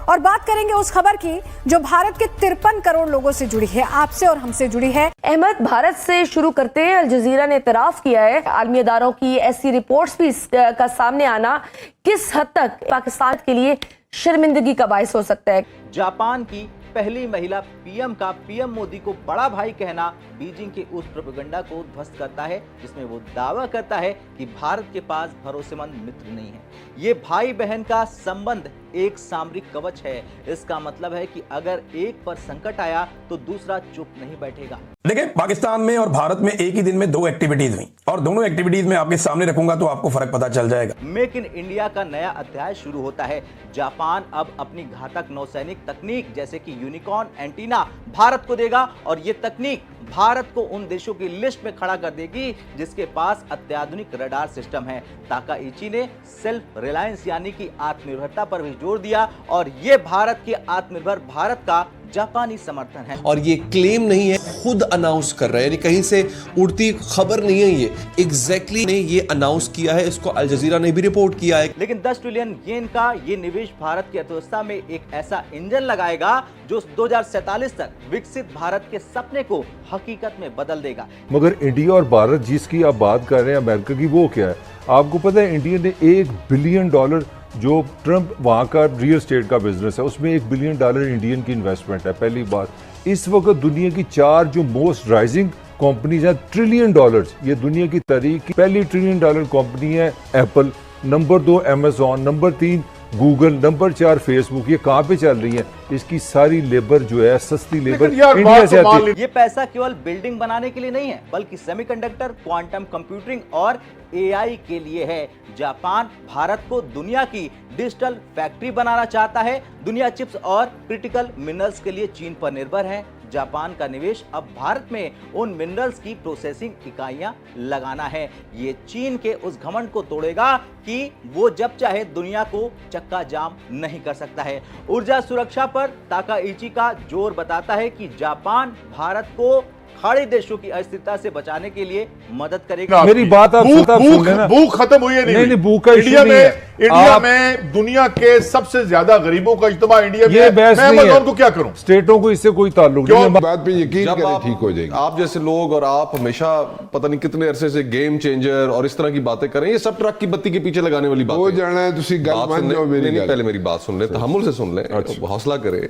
और बात करेंगे उस खबर की जो भारत के 53 करोड़ लोगों से जुड़ी है, आपसे और हमसे जुड़ी है। अहमद, भारत से शुरू करते हैं। अल जजीरा ने इतराफ किया है आलमी अदारों की ऐसी रिपोर्ट्स भी का सामने आना किस हद तक पाकिस्तान के लिए शर्मिंदगी का बायस हो सकता है। जापान की पहली महिला पीएम का पीएम मोदी को बड़ा भाई कहना बीजिंग के उस प्रोपेगेंडा को ध्वस्त करता है जिसमें वो दावा करता है कि भारत के पास भरोसेमंद मित्र नहीं है। ये भाई बहन का संबंध एक सामरिक कवच है। इसका मतलब है कि अगर एक पर संकट आया तो दूसरा चुप नहीं बैठेगा। देखिए, पाकिस्तान में और भारत में एक ही दिन में 2 एक्टिविटीज हुई और दोनों एक्टिविटीज में आपके सामने रखूंगा तो आपको फर्क पता चल जाएगा। मेक इन इंडिया का नया अध्याय शुरू होता है। जापान अब अपनी घातक नौसैनिक तकनीक जैसे कि यूनिकॉर्न एंटीना भारत को देगा और ये तकनीक भारत को उन देशों की लिस्ट में खड़ा कर देगी जिसके पास अत्याधुनिक रडार सिस्टम है। ताकाइची ने सेल्फ रिलायंस यानी कि आत्मनिर्भरता पर भी जोर दिया और ये भारत के आत्मनिर्भर भारत का जापानी समर्थन है। और ये क्लेम नहीं है, खुद अनाउंस कर रहे हैं, यानी कहीं से उड़ती खबर नहीं है। ये एग्जैक्टली ने ये अनाउंस किया है, इसको अल जजीरा ने भी रिपोर्ट किया है। लेकिन 10 ट्रिलियन येन का ये निवेश भारत की अर्थव्यवस्था में एक ऐसा इंजन लगाएगा जो 2047 तक विकसित भारत के सपने को हकीकत में बदल देगा। मगर इंडिया और भारत जिसकी आप बात कर रहे हैं अमेरिका की, वो क्या है आपको पता है? इंडिया ने $1 बिलियन जो ट्रंप वहाँ का रियल एस्टेट का बिजनेस है उसमें $1 बिलियन इंडियन की इन्वेस्टमेंट है। पहली बात, इस वक्त दुनिया की 4 जो मोस्ट राइजिंग कंपनीज हैं, $1 ट्रिलियन, ये दुनिया की तारीख की पहली $1 ट्रिलियन कंपनी है Apple, number 2 Amazon, number 3 Google, number 4 Facebook. ये कहाँ पे चल रही है? इसकी सारी लेबर जो है, सस्ती लेबर इंडिया से आती है। ये पैसा केवल बिल्डिंग बनाने के लिए नहीं है बल्कि सेमीकंडक्टर, क्वांटम कंप्यूटिंग और एआई के लिए है। जापान भारत को दुनिया की डिजिटल फैक्ट्री बनाना चाहता है। दुनिया चिप्स और क्रिटिकल मिनरल्स के लिए चीन पर निर्भर है। जापान का निवेश अब भारत में उन मिनरल्स की प्रोसेसिंग इकाइयां लगाना है। ये चीन के उस घमंड को तोड़ेगा कि वो जब चाहे दुनिया को चक्का जाम नहीं कर सकता है। ऊर्जा सुरक्षा पर ताकाइची का जोर बताता है कि जापान भारत को खाड़ी देशों की अस्थिरता से बचाने के लिए मदद करेगा। मेरी बात आप सुन लेना। भूख खत्म हुई है नहीं, भूख का इशू नहीं है। इंडिया में दुनिया के सबसे ज्यादा गरीबों का इज्तिमा इंडिया में ये बहस नहीं है। उनको क्या करूं? स्टेटों को इससे कोई ताल्लुक नहीं। बात पे यकीन करें ठीक हो जाएगी। आप जैसे लोग और आप हमेशा पता नहीं कितने अरसे से गेम चेंजर और इस तरह की बातें करें, ये सब ट्रक की बत्ती के पीछे लगाने वाली बात हो जाना है। तुसी गल मान जाओ मेरी गल। पहले मेरी बात सुन ले, तहम्मुल से सुन ले, हौसला करे।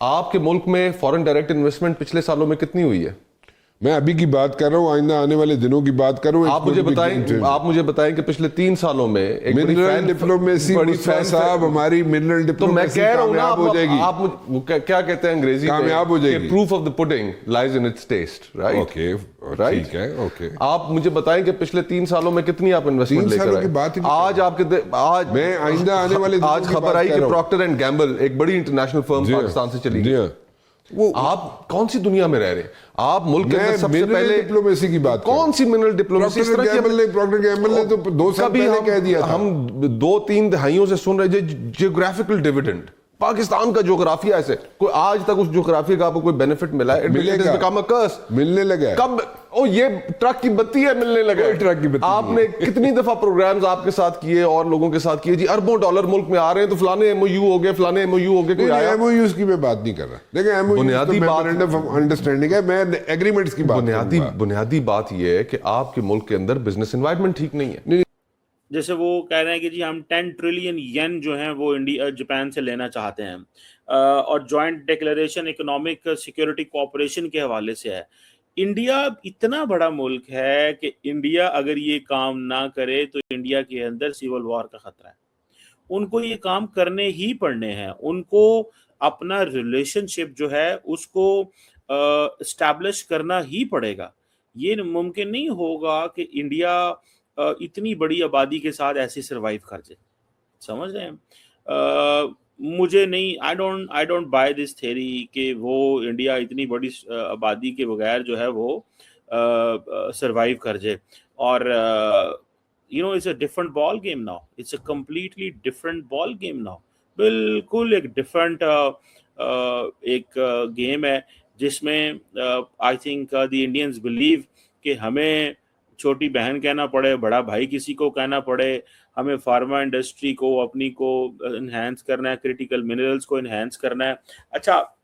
आपके मुल्क में फॉरेन डायरेक्ट इन्वेस्टमेंट पिछले सालों में कितनी हुई है? मैं अभी की बात कर रहा हूँ, आइंदा आने वाले दिनों की बात कर रहा हूँ। आप मुझे बताएं कि पिछले 3 सालों में एक मिनरल डिप्लोमेसी साहब, हमारी मिनरल डिप्लोमेसी तो मैं कह रहा हूं ना, हो जाएगी। आप क्या कहते हैं अंग्रेजी में? कामयाब हो जाएगी। Proof of the pudding lies in its test, right? Okay, right, ठीक है, ओके। आप मुझे बताएं कि पिछले 3 सालों में कितनी आप इन्वेस्टमेंट लेकर आए? आज मैं आइंदा आने वाले आज खबर आई कि प्रॉक्टर एंड गैम्बल, एक बड़ी इंटरनेशनल फर्म पाकिस्तान से चली गई। वो आप कौन सी दुनिया में रह रहे हैं? आप मुल्क के अंदर सबसे पहले डिप्लोमेसी की बात, कौन सी मिनरल डिप्लोमेसी? प्रॉक्टर गैम्बल ने तो 2 साल पहले कह दिया था। हम 2-3 दहाइयों से सुन रहे थे जियोग्राफिकल डिविडेंड। पाकिस्तान का ज्योग्राफिया ऐसे, कोई आज तक उस ज्योग्राफिया का आपको कोई बेनिफिट मिला है? मिलने लगा। कब? ओ ये ट्रक की बत्ती है, मिलने लगा। ट्रक की बत्ती। आपने कितनी दफा प्रोग्राम्स आपके साथ किए और लोगों के साथ किए जी, अरबों डॉलर मुल्क में आ रहे हैं तो फलाने एमओयू हो गए, फलाने एमओयू हो गए। कोई आया? एमओयूज की मैं बात नहीं कर रहा। देखिए, एमओयू बुनियादी बात अंडरस्टैंडिंग है, मैं एग्रीमेंट्स की बात। बुनियादी बात यह है कि आपके मुल्क के अंदर बिजनेस एनवायरनमेंट ठीक नहीं है। जैसे वो कह रहे हैं कि जी हम 10 ट्रिलियन येन जो हैं वो इंडिया जापान से लेना चाहते हैं और joint declaration economic security cooperation के हवाले से है। इंडिया इतना बड़ा मुल्क है कि इंडिया अगर ये काम ना करे तो इंडिया के अंदर सिविल वॉर का खतरा है। उनको ये काम करने ही पड़ने हैं। उनको अपना रिलेशनशिप जो है उसको एस्टैब्लिश करना ही पड़ेगा। ये मुमकिन नहीं होगा कि इंडिया इतनी बड़ी आबादी के साथ ऐसे सरवाइव कर जाए। समझ रहे हैं? मुझे नहीं, I don't by this theory कि वो इंडिया इतनी बड़ी आबादी के बगैर जो है वो सरवाइव कर जाए। और it's a different ball game now, it's a completely different ball game now. बिल्कुल एक डिफरेंट एक गेम है जिसमें I think the Indians believe कि हमें छोटी बहन कहना पड़े, बड़ा भाई किसी को कहना पड़े, हमें फार्मा इंडस्ट्री को अपनी को इन्हेंस करना है, क्रिटिकल मिनरल्स को इन्हेंस करना है। अच्छा,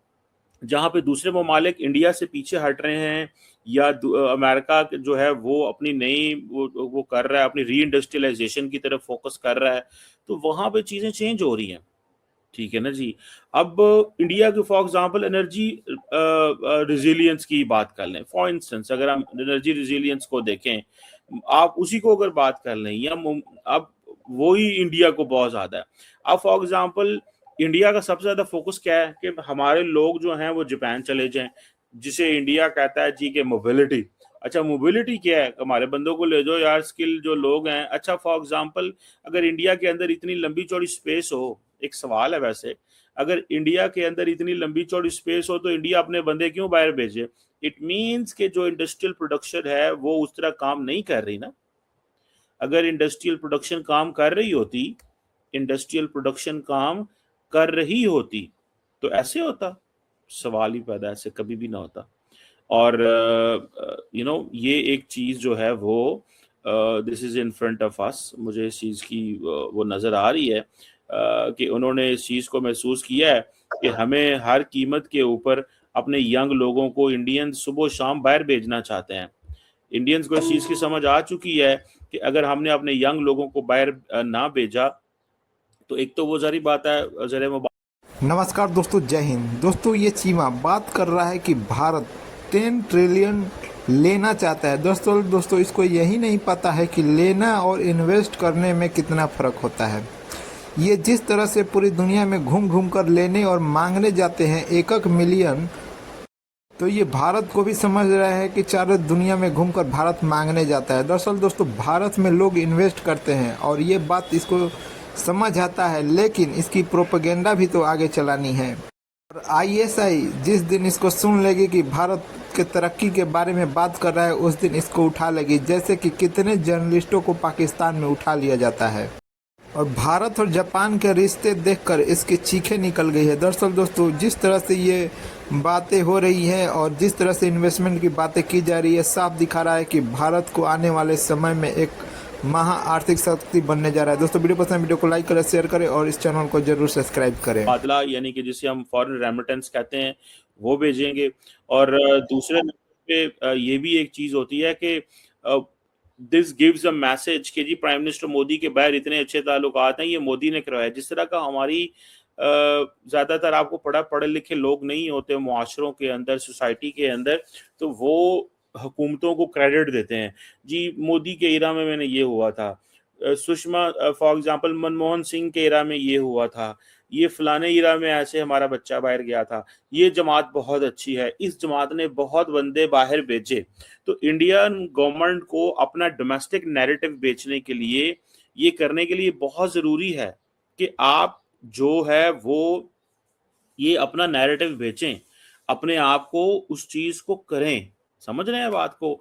जहाँ पे दूसरे ममालिक इंडिया से पीछे हट रहे हैं या अमेरिका जो है वो अपनी नई वो कर रहा है, अपनी री इंडस्ट्रियलाइजेशन की तरफ फोकस कर रहा है, तो वहाँ पे चीज़ें चेंज हो रही हैं। ठीक है ना जी। अब इंडिया के फॉर एग्जांपल एनर्जी रिजिलियंस की बात कर लें, फॉर इंस्टेंस अगर हम एनर्जी रिजिलियंस को देखें, आप उसी को अगर बात कर लें या अब वो ही इंडिया को बहुत ज़्यादा है। अब फॉर एग्जांपल इंडिया का सबसे ज़्यादा फोकस क्या है कि हमारे लोग जो हैं वो जापान चले जाएं, जिसे इंडिया कहता है जी के मोबिलिटी। अच्छा, मोबिलिटी क्या है? हमारे बंदों को ले जाओ यार, स्किल जो लोग हैं। अच्छा, फॉर एग्जांपल अगर इंडिया के अंदर इतनी लंबी चौड़ी स्पेस हो, एक सवाल है वैसे, अगर इंडिया के अंदर इतनी लंबी चौड़ी स्पेस हो तो इंडिया अपने बंदे क्यों बाहर भेजे? इट मीन्स कि जो इंडस्ट्रियल प्रोडक्शन है वो उस तरह काम नहीं कर रही ना। अगर इंडस्ट्रियल प्रोडक्शन काम कर रही होती, इंडस्ट्रियल प्रोडक्शन काम कर रही होती तो ऐसे होता? सवाल ही पैदा ऐसे कभी भी ना होता। और ये एक चीज़ जो है वो this is in front of us, मुझे इस चीज़ की वो नज़र आ रही है कि उन्होंने इस चीज़ को महसूस किया है कि हमें हर कीमत के ऊपर अपने यंग लोगों को इंडियन सुबह शाम बाहर भेजना चाहते हैं। इंडियंस को इस चीज़ की समझ आ चुकी है कि अगर हमने अपने यंग लोगों को बाहर ना भेजा तो एक तो वो जारी बात है ज़रे नमस्कार दोस्तों, जय हिंद। दोस्तों, ये चीमा बात कर रहा है कि भारत 10 ट्रिलियन लेना चाहता है। दोस्तों इसको यही नहीं पता है कि लेना और इन्वेस्ट करने में कितना फ़र्क होता है। ये जिस तरह से पूरी दुनिया में घूम घूम कर लेने और मांगने जाते हैं 1 मिलियन, तो ये भारत को भी समझ रहा है कि चारों दुनिया में घूमकर भारत मांगने जाता है। दरअसल दोस्तों, भारत में लोग इन्वेस्ट करते हैं और ये बात इसको समझ आता है, लेकिन इसकी प्रोपेगेंडा भी तो आगे चलानी है। और ISI जिस दिन इसको सुन लेगी कि भारत के तरक्की के बारे में बात कर रहा है, उस दिन इसको उठा लेगी, जैसे कि कितने जर्नलिस्टों को पाकिस्तान में उठा लिया जाता है। और भारत और जापान के रिश्ते देखकर इसकी चीखें निकल गई है। दरअसल दोस्तों, जिस तरह से ये बातें हो रही है और जिस तरह से इन्वेस्टमेंट की बातें की जा रही है, साफ दिखा रहा है कि भारत को आने वाले समय में एक महा आर्थिक शक्ति बनने जा रहा है। दोस्तों, वीडियो पसंद, वीडियो को लाइक करें, शेयर करें और इस चैनल को जरूर सब्सक्राइब करें। बादला यानी कि जिसे हम फॉरेन रेमिटेंस कहते हैं वो भेजेंगे। और दूसरे नंबर पे ये भी एक चीज होती है कि दिस गिव्स अ मैसेज कि जी प्राइम मिनिस्टर मोदी के बाहर इतने अच्छे ताल्लुकात हैं, ये मोदी ने करवाया। जिस तरह का हमारी ज्यादातर आपको पढ़े लिखे लोग नहीं होते मुआशरों के अंदर, सोसाइटी के अंदर, तो वो हुकूमतों को क्रेडिट देते हैं जी मोदी के इरा में मैंने ये हुआ था, सुषमा फॉर एग्जांपल मनमोहन सिंह के इरा में ये हुआ था, ये फलाने इरा में ऐसे हमारा बच्चा बाहर गया था, ये जमात बहुत अच्छी है, इस जमात ने बहुत बंदे बाहर भेजे। तो इंडियन गवर्नमेंट को अपना डोमेस्टिक नैरेटिव बेचने के लिए, ये करने के लिए बहुत ज़रूरी है कि आप जो है वो ये अपना नैरेटिव बेचें, अपने आप को उस चीज़ को करें। समझ रहे हैं बात को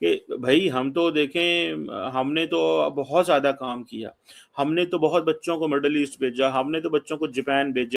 कि भाई हम तो देखें, हमने तो बहुत ज़्यादा काम किया, हमने तो बहुत बच्चों को मिडल ईस्ट भेजा, हमने तो बच्चों को जापान भेजा।